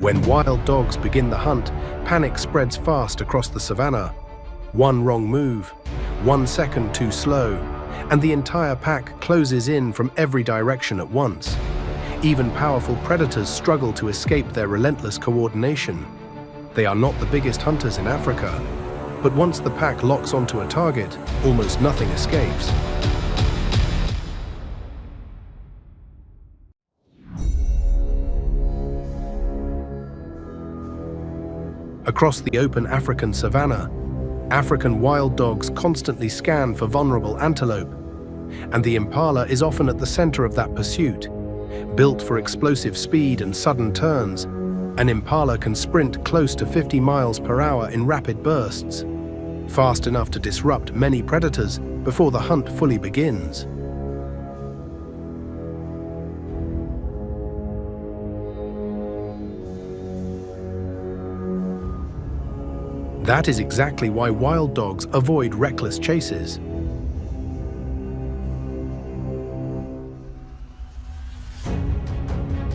When wild dogs begin the hunt, panic spreads fast across the savannah. One wrong move, 1 second too slow, and the entire pack closes in from every direction at once. Even powerful predators struggle to escape their relentless coordination. They are not the biggest hunters in Africa, but once the pack locks onto a target, almost nothing escapes. Across the open African savanna, African wild dogs constantly scan for vulnerable antelope, and the impala is often at the center of that pursuit. Built for explosive speed and sudden turns, an impala can sprint close to 50 miles per hour in rapid bursts, fast enough to disrupt many predators before the hunt fully begins. That is exactly why wild dogs avoid reckless chases.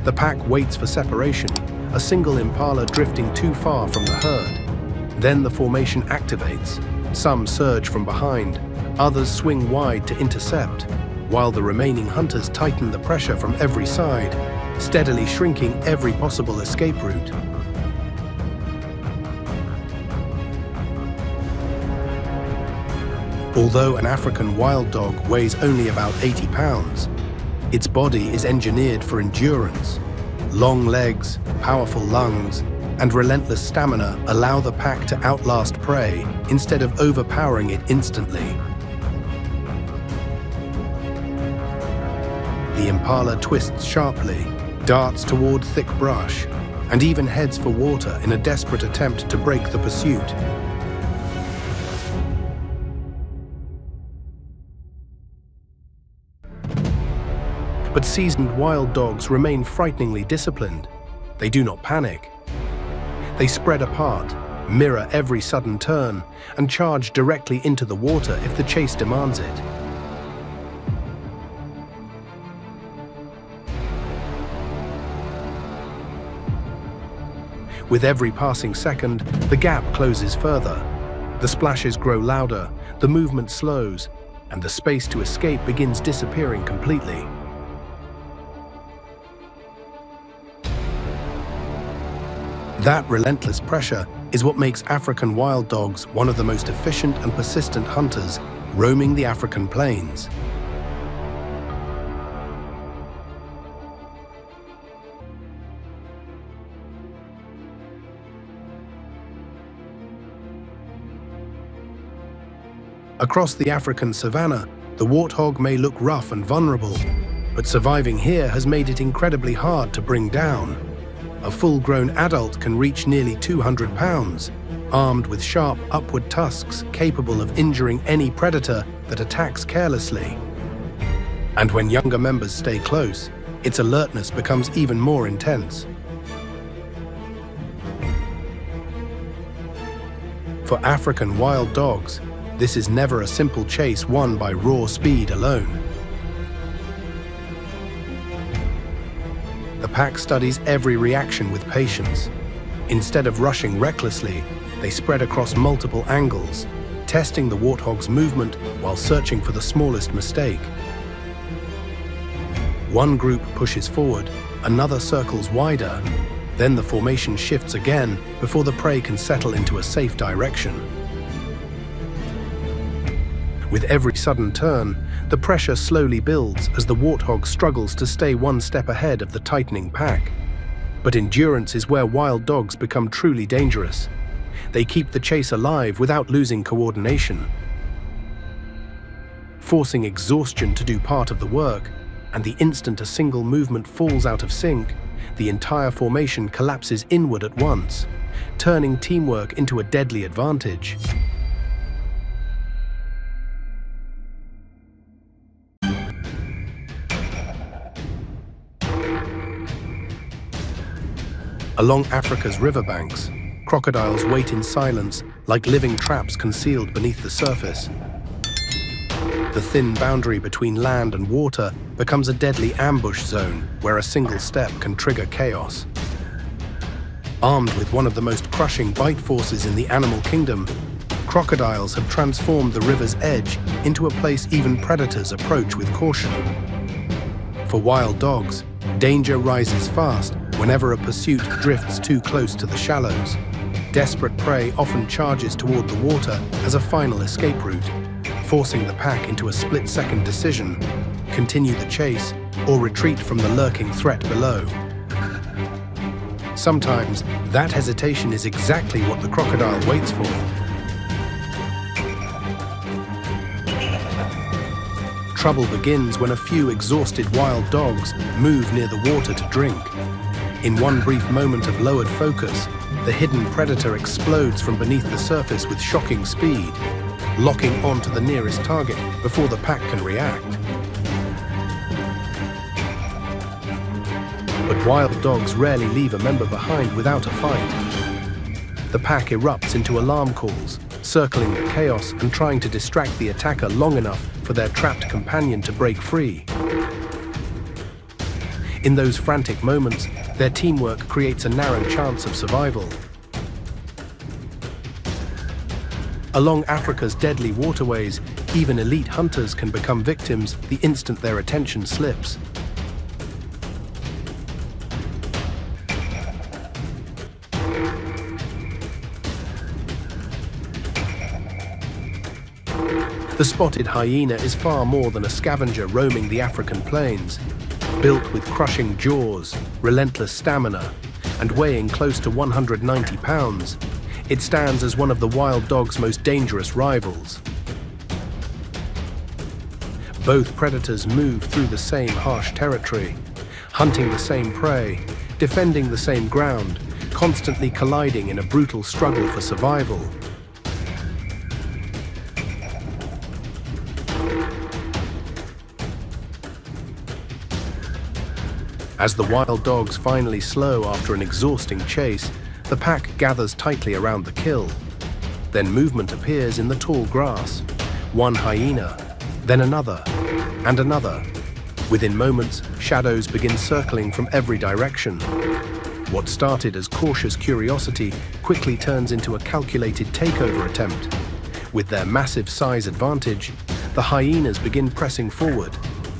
The pack waits for separation, a single impala drifting too far from the herd. Then the formation activates. Some surge from behind, others swing wide to intercept, while the remaining hunters tighten the pressure from every side, steadily shrinking every possible escape route. Although an African wild dog weighs only about 80 pounds, its body is engineered for endurance. Long legs, powerful lungs, and relentless stamina allow the pack to outlast prey instead of overpowering it instantly. The impala twists sharply, darts toward thick brush, and even heads for water in a desperate attempt to break the pursuit. But seasoned wild dogs remain frighteningly disciplined. They do not panic. They spread apart, mirror every sudden turn, and charge directly into the water if the chase demands it. With every passing second, the gap closes further. The splashes grow louder, the movement slows, and the space to escape begins disappearing completely. That relentless pressure is what makes African wild dogs one of the most efficient and persistent hunters roaming the African plains. Across the African savanna, the warthog may look rough and vulnerable, but surviving here has made it incredibly hard to bring down. A full-grown adult can reach nearly 200 pounds, armed with sharp upward tusks capable of injuring any predator that attacks carelessly. And when younger members stay close, its alertness becomes even more intense. For African wild dogs, this is never a simple chase won by raw speed alone. The pack studies every reaction with patience. Instead of rushing recklessly, they spread across multiple angles, testing the warthog's movement while searching for the smallest mistake. One group pushes forward, another circles wider. Then the formation shifts again before the prey can settle into a safe direction. With every sudden turn, the pressure slowly builds as the warthog struggles to stay one step ahead of the tightening pack. But endurance is where wild dogs become truly dangerous. They keep the chase alive without losing coordination. Forcing exhaustion to do part of the work, and the instant a single movement falls out of sync, the entire formation collapses inward at once, turning teamwork into a deadly advantage. Along Africa's riverbanks, crocodiles wait in silence like living traps concealed beneath the surface. The thin boundary between land and water becomes a deadly ambush zone where a single step can trigger chaos. Armed with one of the most crushing bite forces in the animal kingdom, crocodiles have transformed the river's edge into a place even predators approach with caution. For wild dogs, danger rises fast whenever a pursuit drifts too close to the shallows. Desperate prey often charges toward the water as a final escape route, forcing the pack into a split-second decision: continue the chase or retreat from the lurking threat below. Sometimes, that hesitation is exactly what the crocodile waits for. Trouble begins when a few exhausted wild dogs move near the water to drink. In one brief moment of lowered focus, the hidden predator explodes from beneath the surface with shocking speed, locking onto the nearest target before the pack can react. But wild dogs rarely leave a member behind without a fight. The pack erupts into alarm calls, circling the chaos and trying to distract the attacker long enough for their trapped companion to break free. In those frantic moments, their teamwork creates a narrow chance of survival. Along Africa's deadly waterways, even elite hunters can become victims the instant their attention slips. The spotted hyena is far more than a scavenger roaming the African plains. Built with crushing jaws, relentless stamina, and weighing close to 190 pounds, it stands as one of the wild dog's most dangerous rivals. Both predators move through the same harsh territory, hunting the same prey, defending the same ground, constantly colliding in a brutal struggle for survival. As the wild dogs finally slow after an exhausting chase, the pack gathers tightly around the kill. Then movement appears in the tall grass. One hyena, then another, and another. Within moments, shadows begin circling from every direction. What started as cautious curiosity quickly turns into a calculated takeover attempt. With their massive size advantage, the hyenas begin pressing forward,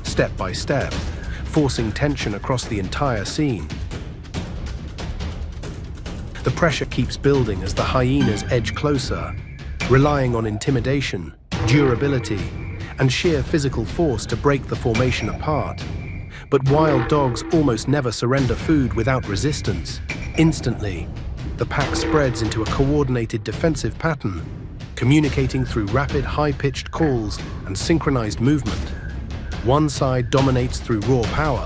step by step, forcing tension across the entire scene. The pressure keeps building as the hyenas edge closer, relying on intimidation, durability, and sheer physical force to break the formation apart. But wild dogs almost never surrender food without resistance. Instantly, the pack spreads into a coordinated defensive pattern, communicating through rapid, high-pitched calls and synchronized movement. One side dominates through raw power,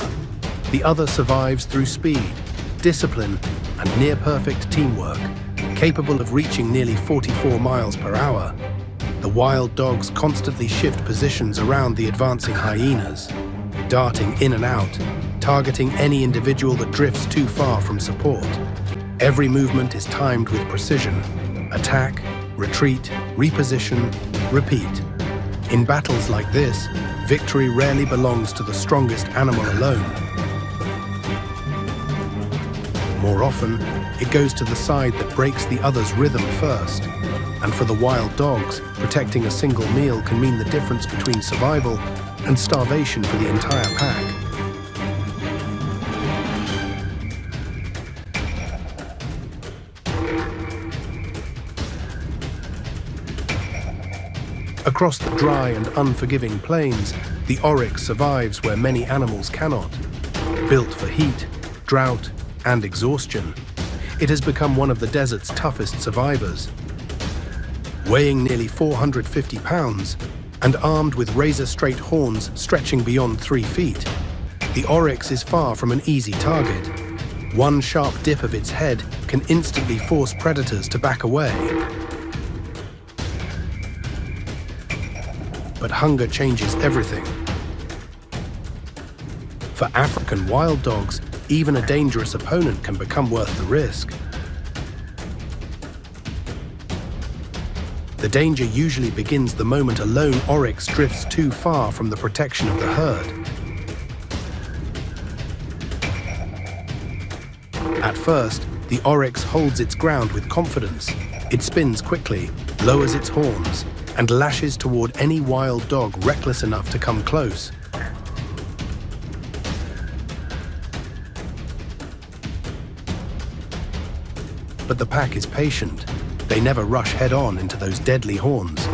the other survives through speed, discipline, and near-perfect teamwork. Capable of reaching nearly 44 miles per hour, the wild dogs constantly shift positions around the advancing hyenas, darting in and out, targeting any individual that drifts too far from support. Every movement is timed with precision. Attack, retreat, reposition, repeat. In battles like this, victory rarely belongs to the strongest animal alone. More often, it goes to the side that breaks the other's rhythm first. And for the wild dogs, protecting a single meal can mean the difference between survival and starvation for the entire pack. Across the dry and unforgiving plains, the Oryx survives where many animals cannot. Built for heat, drought, and exhaustion, it has become one of the desert's toughest survivors. Weighing nearly 450 pounds and armed with razor-straight horns stretching beyond 3 feet, the Oryx is far from an easy target. One sharp dip of its head can instantly force predators to back away. But hunger changes everything. For African wild dogs, even a dangerous opponent can become worth the risk. The danger usually begins the moment a lone oryx drifts too far from the protection of the herd. At first, The Oryx holds its ground with confidence. It spins quickly, lowers its horns, and lashes toward any wild dog reckless enough to come close. But the pack is patient. They never rush head-on into those deadly horns.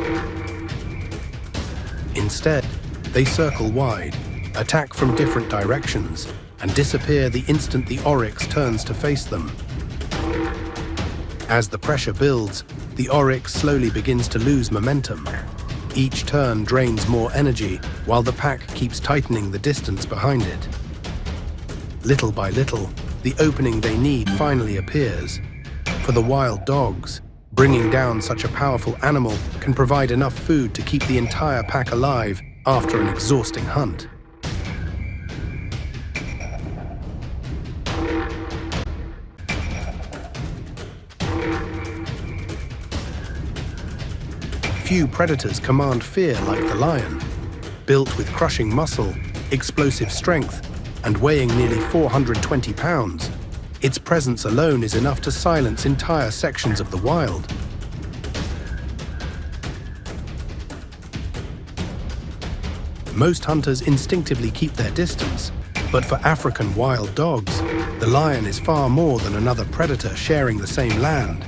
Instead, they circle wide, attack from different directions, and disappear the instant the Oryx turns to face them. As the pressure builds, the Oryx slowly begins to lose momentum. Each turn drains more energy, while the pack keeps tightening the distance behind it. Little by little, the opening they need finally appears. For the wild dogs, bringing down such a powerful animal can provide enough food to keep the entire pack alive after an exhausting hunt. Few predators command fear like the lion. Built with crushing muscle, explosive strength, and weighing nearly 420 pounds, its presence alone is enough to silence entire sections of the wild. Most hunters instinctively keep their distance, but for African wild dogs, the lion is far more than another predator sharing the same land.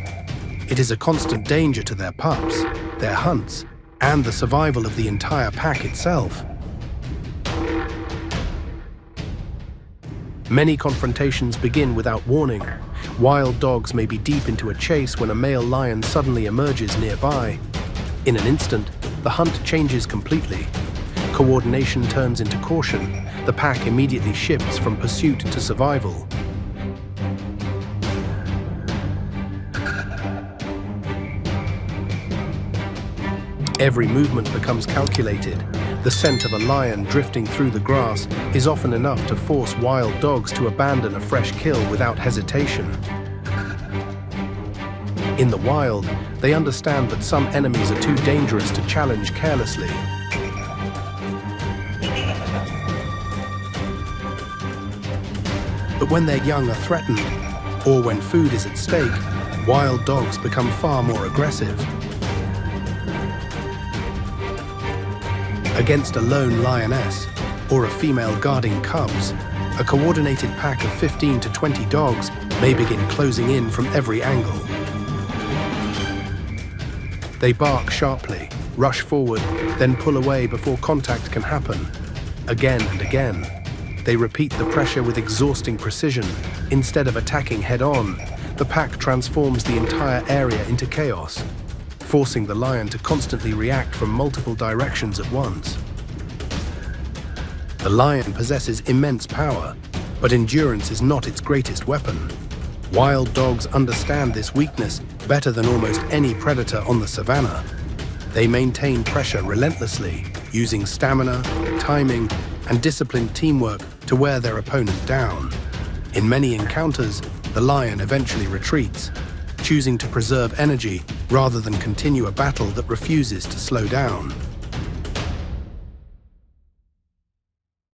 It is a constant danger to their pups, their hunts, and the survival of the entire pack itself. Many confrontations begin without warning. Wild dogs may be deep into a chase when a male lion suddenly emerges nearby. In an instant, the hunt changes completely. Coordination turns into caution. The pack immediately shifts from pursuit to survival. Every movement becomes calculated. The scent of a lion drifting through the grass is often enough to force wild dogs to abandon a fresh kill without hesitation. In the wild, they understand that some enemies are too dangerous to challenge carelessly. But when their young are threatened, or when food is at stake, wild dogs become far more aggressive. Against a lone lioness, or a female guarding cubs, a coordinated pack of 15 to 20 dogs may begin closing in from every angle. They bark sharply, rush forward, then pull away before contact can happen. Again and again, they repeat the pressure with exhausting precision. Instead of attacking head-on, the pack transforms the entire area into chaos, forcing the lion to constantly react from multiple directions at once. The lion possesses immense power, but endurance is not its greatest weapon. Wild dogs understand this weakness better than almost any predator on the savannah. They maintain pressure relentlessly, using stamina, timing, and disciplined teamwork to wear their opponent down. In many encounters, the lion eventually retreats, choosing to preserve energy rather than continue a battle that refuses to slow down.